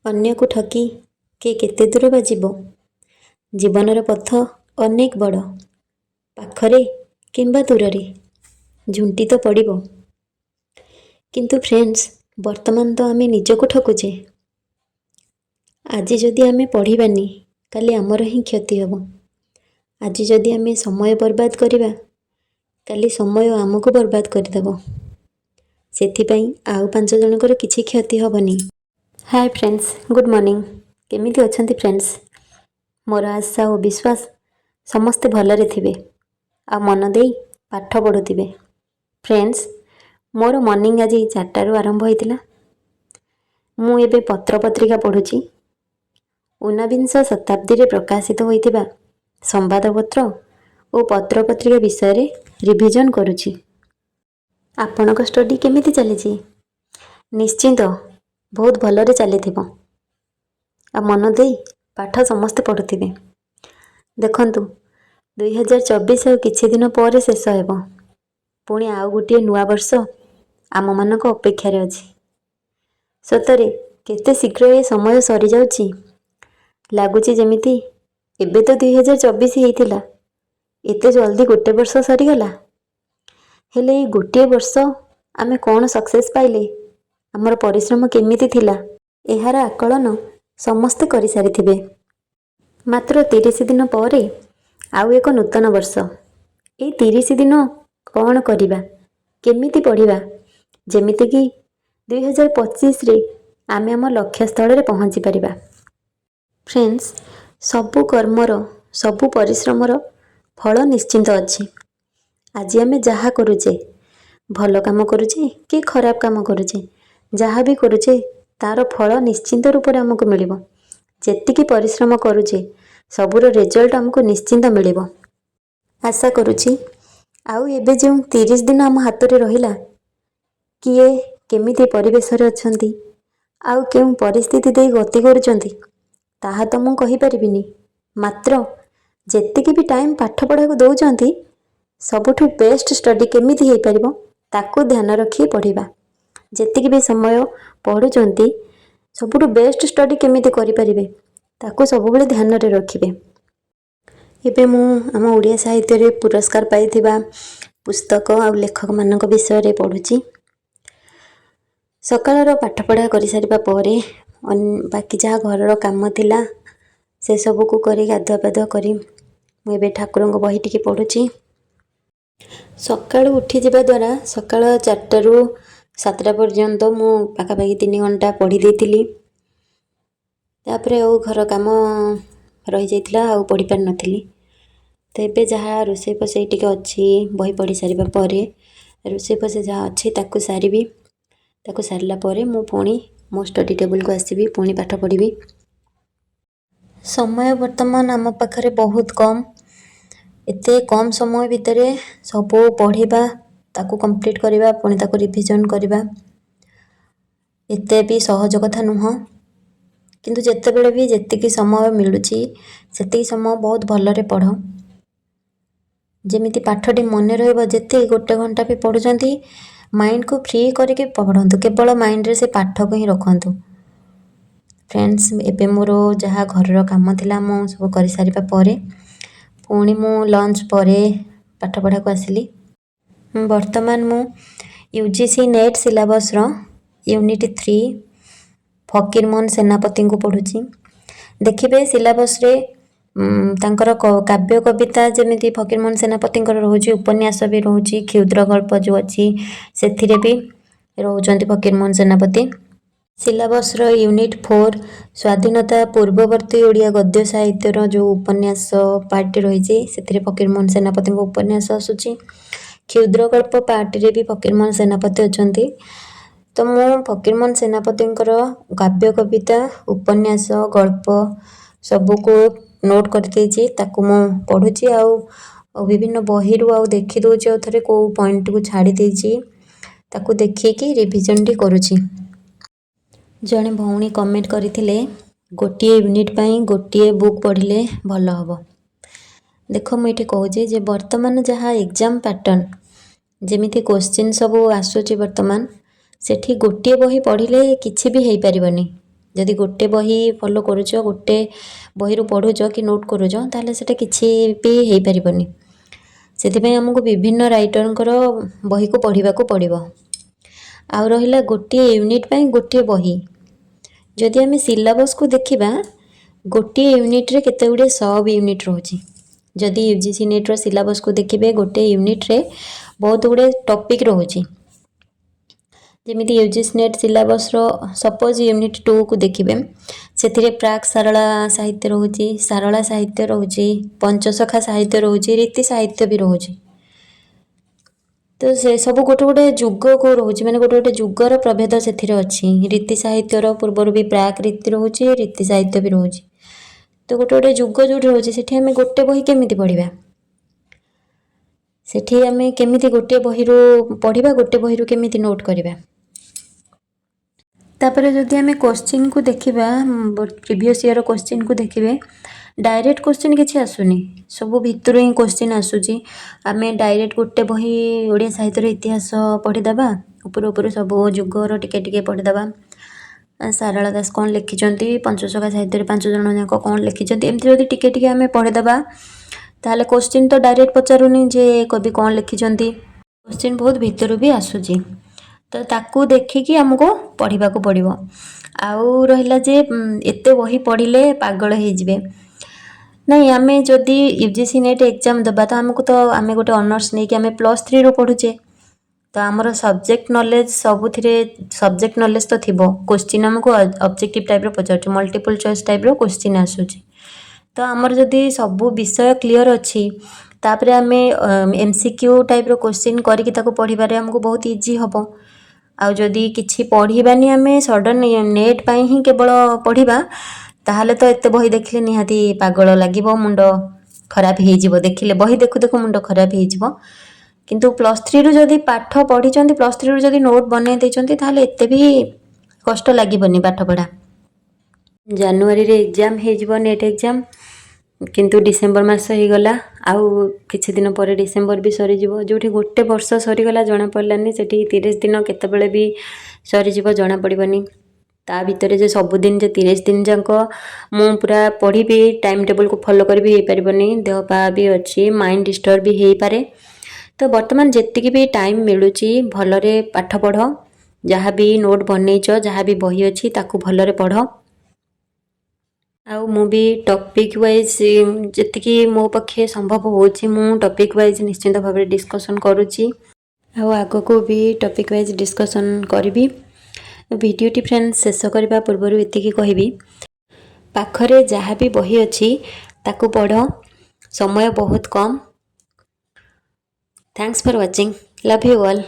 ଅନ୍ୟକୁ ଠକି କିଏ କେତେ ଦୂର ବା ଯିବ। ଜୀବନର ପଥ ଅନେକ ବଡ଼, ପାଖରେ କିମ୍ବା ଦୂରରେ ଝୁଣ୍ଟି ତ ପଡ଼ିବ। କିନ୍ତୁ ଫ୍ରେଣ୍ଡସ୍, ବର୍ତ୍ତମାନ ତ ଆମେ ନିଜକୁ ଠକୁଛେ। ଆଜି ଯଦି ଆମେ ପଢ଼ିବାନି, କାଲି ଆମର ହିଁ କ୍ଷତି ହେବ। ଆଜି ଯଦି ଆମେ ସମୟ ବର୍ବାଦ କରିବା, କାଲି ସମୟ ଆମକୁ ବର୍ବାଦ କରିଦେବ। ସେଥିପାଇଁ ଆଉ 5 ଜଣଙ୍କର କିଛି କ୍ଷତି ହେବନି। High friends, good morning. କେମିତି ଅଛନ୍ତି ଫ୍ରେଣ୍ଡସ୍? ମୋର ଆଶା ଓ ବିଶ୍ୱାସ ସମସ୍ତେ ଭଲରେ ଥିବେ ଆଉ ମନ ଦେଇ ପାଠ ପଢ଼ୁଥିବେ। ଫ୍ରେଣ୍ଡସ୍, ମୋର ମର୍ଣ୍ଣିଂ ଆଜି 4ଟାରୁ ଆରମ୍ଭ ହୋଇଥିଲା। ମୁଁ ଏବେ ପତ୍ରପତ୍ରିକା ପଢ଼ୁଛି। 19ବିଂଶ ଶତାବ୍ଦୀରେ ପ୍ରକାଶିତ ହୋଇଥିବା ସମ୍ବାଦପତ୍ର ଓ ପତ୍ରପତ୍ରିକା ବିଷୟରେ ରିଭିଜନ୍ କରୁଛି। ଆପଣଙ୍କ ଷ୍ଟଡି କେମିତି ଚାଲିଛି? ନିଶ୍ଚିନ୍ତ ବହୁତ ଭଲରେ ଚାଲିଥିବ ଆଉ ମନ ଦେଇ ପାଠ ସମସ୍ତେ ପଢ଼ୁଥିବେ। ଦେଖନ୍ତୁ, 2024 ଆଉ କିଛି ଦିନ ପରେ ଶେଷ ହେବ। ପୁଣି ଆଉ ଗୋଟିଏ ନୂଆ ବର୍ଷ ଆମମାନଙ୍କ ଅପେକ୍ଷାରେ ଅଛି। ସତରେ କେତେ ଶୀଘ୍ର ଏ ସମୟ ସରିଯାଉଛି। ଲାଗୁଛି ଯେମିତି ଏବେ ତ 2024 ହେଇଥିଲା, ଏତେ ଜଲ୍ଦି ଗୋଟେ ବର୍ଷ ସରିଗଲା। ହେଲେ ଏଇ ଗୋଟିଏ ବର୍ଷ ଆମେ କ'ଣ ସକ୍ସେସ୍ ପାଇଲେ, ଆମର ପରିଶ୍ରମ କେମିତି ଥିଲା, ଏହାର ଆକଳନ ସମସ୍ତେ କରିସାରିଥିବେ। ମାତ୍ର 30 ଦିନ ପରେ ଆଉ ଏକ ନୂତନ ବର୍ଷ। ଏଇ 30 ଦିନ କ'ଣ କରିବା, କେମିତି ପଢ଼ିବା, ଯେମିତିକି 2025ରେ ଆମେ ଆମ ଲକ୍ଷ୍ୟସ୍ଥଳରେ ପହଞ୍ଚି ପାରିବା। ଫ୍ରେଣ୍ଡସ୍, ସବୁ କର୍ମର, ସବୁ ପରିଶ୍ରମର ଫଳ ନିଶ୍ଚିନ୍ତ ଅଛି। ଆଜି ଆମେ ଯାହା କରୁଛେ, ଭଲ କାମ କରୁଛେ କି ଖରାପ କାମ କରୁଛେ, ଯାହା ବି କରୁଛେ ତା'ର ଫଳ ନିଶ୍ଚିନ୍ତ ରୂପରେ ଆମକୁ ମିଳିବ। ଯେତିକି ପରିଶ୍ରମ କରୁଛେ, ସବୁର ରେଜଲ୍ଟ ଆମକୁ ନିଶ୍ଚିନ୍ତ ମିଳିବ। ଆଶା କରୁଛି ଆଉ ଏବେ ଯେଉଁ 30 ଦିନ ଆମ ହାତରେ ରହିଲା, କିଏ କେମିତି ପରିବେଶରେ ଅଛନ୍ତି ଆଉ କେଉଁ ପରିସ୍ଥିତି ଦେଇ ଗତି କରୁଛନ୍ତି, ତାହା ତ ମୁଁ କହିପାରିବିନି। ମାତ୍ର ଯେତିକି ବି ଟାଇମ୍ ପାଠ ପଢ଼ାକୁ ଦେଉଛନ୍ତି, ସବୁଠୁ ବେଷ୍ଟ ଷ୍ଟଡି କେମିତି ହେଇପାରିବ ତାକୁ ଧ୍ୟାନ ରଖି ପଢ଼ିବା। ଯେତିକି ବି ସମୟ ପଢ଼ୁଛନ୍ତି, ସବୁଠୁ ବେଷ୍ଟ ଷ୍ଟଡି କେମିତି କରିପାରିବେ ତାକୁ ସବୁବେଳେ ଧ୍ୟାନରେ ରଖିବେ। ଏବେ ମୁଁ ଆମ ଓଡ଼ିଆ ସାହିତ୍ୟରେ ପୁରସ୍କାର ପାଇଥିବା ପୁସ୍ତକ ଆଉ ଲେଖକମାନଙ୍କ ବିଷୟରେ ପଢ଼ୁଛି। ସକାଳର ପାଠପଢ଼ା କରିସାରିବା ପରେ ବାକି ଯାହା ଘରର କାମ ଥିଲା ସେସବୁକୁ କରି ଗାଧୁଆ ପାଧୁଆ କରି ମୁଁ ଏବେ ଠାକୁରଙ୍କ ବହି ଟିକେ ପଢ଼ୁଛି। ସକାଳୁ ଉଠିଯିବା ଦ୍ୱାରା ସକାଳ 4ଟାରୁ 7ଟା ପର୍ଯ୍ୟନ୍ତ ମୁଁ ପାଖାପାଖି 3 ଘଣ୍ଟା ପଢ଼ି ଦେଇଥିଲି। ତାପରେ ଆଉ ଘର କାମ ରହିଯାଇଥିଲା, ଆଉ ପଢ଼ିପାରିନଥିଲି। ତ ଏବେ ଯାହା ରୋଷେଇ ଫୋଷେଇ ଟିକେ ଅଛି, ବହି ପଢ଼ି ସାରିବା ପରେ ରୋଷେଇ ଫୋଷେଇ ଯାହା ଅଛି ତାକୁ ସାରିବି। ତାକୁ ସାରିଲା ପରେ ମୁଁ ପୁଣି ମୋ ଷ୍ଟଡି ଟେବୁଲକୁ ଆସିବି, ପୁଣି ପାଠ ପଢ଼ିବି। ସମୟ ବର୍ତ୍ତମାନ ଆମ ପାଖରେ ବହୁତ କମ୍। ଏତେ କମ୍ ସମୟ ଭିତରେ ସବୁ ପଢ଼ିବା, ତାକୁ କମ୍ପ୍ଲିଟ୍ କରିବା, ପୁଣି ତାକୁ ରିଭିଜନ୍ କରିବା ଏତେ ବି ସହଜ କଥା ନୁହଁ। କିନ୍ତୁ ଯେତେବେଳେ ବି ଯେତିକି ସମୟ ମିଳୁଛି, ସେତିକି ସମୟ ବହୁତ ଭଲରେ ପଢ଼। ଯେମିତି ପାଠଟି ମନେ ରହିବ। ଯେତେ 1 ଘଣ୍ଟା ବି ପଢ଼ୁଛନ୍ତି, ମାଇଣ୍ଡକୁ ଫ୍ରି କରିକି ପଢ଼ନ୍ତୁ। କେବଳ ମାଇଣ୍ଡରେ ସେ ପାଠକୁ ହିଁ ରଖନ୍ତୁ। ଫ୍ରେଣ୍ଡସ୍, ଏବେ ମୋର ଯାହା ଘରର କାମ ଥିଲା ମୁଁ ସବୁ କରିସାରିବା ପରେ ପୁଣି ମୁଁ ଲଞ୍ଚ ପରେ ପାଠ ପଢ଼ାକୁ ଆସିଲି। ବର୍ତ୍ତମାନ ମୁଁ UGC ନେଟ୍ ସିଲାବସ୍ର ୟୁନିଟ୍ 3 ଫକୀରମୋହନ ସେନାପତିଙ୍କୁ ପଢ଼ୁଛି। ଦେଖିବେ ସିଲାବସ୍ରେ ତାଙ୍କର କାବ୍ୟ କବିତା ଯେମିତି ଫକୀରମୋହନ ସେନାପତିଙ୍କର ରହୁଛି, ଉପନ୍ୟାସ ବି ରହୁଛି, କ୍ଷୁଦ୍ର ଗଳ୍ପ ଯେଉଁ ଅଛି ସେଥିରେ ବି ରହୁଛନ୍ତି ଫକୀରମୋହନ ସେନାପତି। ସିଲାବସ୍ର ୟୁନିଟ୍ 4 ସ୍ୱାଧୀନତା ପୂର୍ବବର୍ତ୍ତୀ ଓଡ଼ିଆ ଗଦ୍ୟ ସାହିତ୍ୟର ଯେଉଁ ଉପନ୍ୟାସ ପାର୍ଟଟି ରହିଛି, ସେଥିରେ ଫକୀରମୋହନ ସେନାପତିଙ୍କ ଉପନ୍ୟାସ ଆସୁଛି। କ୍ଷୁଦ୍ର ଗଳ୍ପ ପାର୍ଟରେ ବି ଫକୀରମୋହନ ସେନାପତି ଅଛନ୍ତି। ତ ମୁଁ ଫକୀରମୋହନ ସେନାପତିଙ୍କର କାବ୍ୟ କବିତା, ଉପନ୍ୟାସ, ଗଳ୍ପ ସବୁକୁ ନୋଟ୍ କରିଦେଇଛି, ତାକୁ ମୁଁ ପଢ଼ୁଛି। ଆଉ ବିଭିନ୍ନ ବହିରୁ ଆଉ ଦେଖିଦେଉଛି, ଆଉ ଥରେ କେଉଁ ପଏଣ୍ଟକୁ ଛାଡ଼ି ଦେଇଛି ତାକୁ ଦେଖିକି ରିଭିଜନ୍ଟି କରୁଛି। ଜଣେ ଭଉଣୀ କମେଣ୍ଟ କରିଥିଲେ, ଗୋଟିଏ ୟୁନିଟ୍ ପାଇଁ ଗୋଟିଏ ବୁକ୍ ପଢ଼ିଲେ ଭଲ ହେବ। ଦେଖ, ମୁଁ ଏଠି କହୁଛି ଯେ ବର୍ତ୍ତମାନ ଯାହା ଏକ୍ଜାମ୍ ପ୍ୟାଟର୍ନ, ଯେମିତି କୋଶ୍ଚିନ୍ ସବୁ ଆସୁଛି ବର୍ତ୍ତମାନ, ସେଠି ଗୋଟିଏ ବହି ପଢ଼ିଲେ କିଛି ବି ହେଇପାରିବନି। जदि गोटे बही फॉलो करुच गोटे बही पढ़ुच कि नोट करुच ताहले सेटा किछि भी हो पारिबनी। सेथिपाई आमको विभिन्न राइटरंकर बही को पढ़ा पड़ो। आउ रहिला गोटे यूनिट पाई गोटे बही। जदि आम सिलेबस को देखिबा गोटे यूनिट रे केते गुडे सब यूनिट रोची। जदि यूजीसी नेट रो सिलेबस को देखिबे गोटे यूनिट रे बहुत गुडे टॉपिक रोची। जेमिति यूजीसी नेट सिलेबस रो सपोज यूनिट 2 को देखिबे सेथिरे प्राक सरला साहित्य रोची, सरला साहित्य रोची, पंचसखा साहित्य रोची, रीति साहित्य भी रोची। तो से सब गोटे गोटे जुग को रोची माने गोटे गोटे जुगर प्रभेद सेथिरे अछि। रीति साहित्य रो पूर्वर भी प्राक रीति रोची, रीति साहित्य भी रोची। तो गोटे गोटे जुग जोठी रोची सेठी हमें गोटे बही केमिति पढ़िबा, सेठी हमें केमिति गोटे बही रो पढ़िबा, गोटे बही रो केमिति नोट करिबा। तापरे जदि हमें क्वेश्चन को देखिबा प्रीवियस ईयर क्वेश्चन को देखिबे डायरेक्ट क्वेश्चन किछि आसुनी, सब भितर ही क्वेश्चन आसुची। आमे डायरेक्ट गोटे बही ओडिया साहित्य रो इतिहास पढ़ी दबा, ऊपर ऊपर सब जुग रो टिके टिके पढ़ी दबा। सारला दास कौन लिखिचंती, पंचसखा साहित्य रे 5 जण जाक कौन लिखिचंती, एमति जदि टिके टिके आमे पढ़ी दबा ताहले क्वेश्चन तो डायरेक्ट पचारुनी जे कवि कौन लिखिचंती, क्वेश्चन बहुत भितर भी आसुची। तो ताकू देखिकी हमको पढ़ा पड़ो। आउ रहिला जे एते बही पढ़िले पागल हो जिवे नहीं। आमे जदि यूजीसी नेट एग्जाम दबा तो हमको तो आमे गोटे ऑनर्स नहीं कि आमे +3 रो पढ़ुचे तो आमर सब्जेक्ट नॉलेज सबुथिरे सब्जेक्ट नॉलेज तो थिबो। क्वेश्चन हमको ऑब्जेक्टिव टाइप रो पचारछु, मल्टीपल चॉइस टाइप रो क्वेश्चन आसुची। तो आमर जदि सब विषय क्लियर अछि तापरे आमे एमसीक्यू टाइप रो क्वेश्चन करिकि ताको पढ़िबारे हमको बहुत इजी हबो। आउ जदि किछि पढ़िबानी आमे सडन नेट पाई ही केवल पढ़िबा ताहले तो एते बही देखले निहाती पागल लागिबो, मुंड खराब हो जिवो। देखिले बही देखु देखु मुंड खराब हो जिवो। किंतु +3 रु जदि पाठ पढ़िचंती, +3 रु जदि नोट बनै दैचंती ताहले एते भी कष्ट लागिबनी पाठ पढ़ा। जनवरी रे एग्जाम हो जिवो नेट एग्जाम, किंतु डिसेम्बर मास हो गला। आउ किछि दिन पर डिसेम्बर भी सरी जिवो। जोठी गोटे वर्ष सरी गला जणा पड़लानी, सेठी 30 दिन केतेबेले भी सरी जिवो जणा पड़िबनी। ता भितरे जे सब दिन जे 30 दिन जाक मु पूरा पढ़ी टाइम टेबल को फॉलो करी हो पारिबनी। देह पा भी अच्छी, माइंड डिस्टर्ब भी हो पारे। तो वर्तमान जेतिकी भी टाइम मिलुची भलरे पाठ पढ़, जहाँ भी नोट बनईच, जहाँ भी बही अच्छी ताकू भलरे पढ़। आउ मु भी टॉपिक वाइज जेतिकी मो पक्षे संभव होची मु टॉपिक वाइज निश्चिंत भाव डिस्कशन करूची। आउ आगो को भी टॉपिक वाइज डिस्कशन करी। वीडियोटी फ्रेंड्स शेष करबा पूर्व एतिकी कहबी, पाखरे जहाँ भी बही अच्छी ताकू पढ़, समय बहुत कम। Thanks for watching, love you all.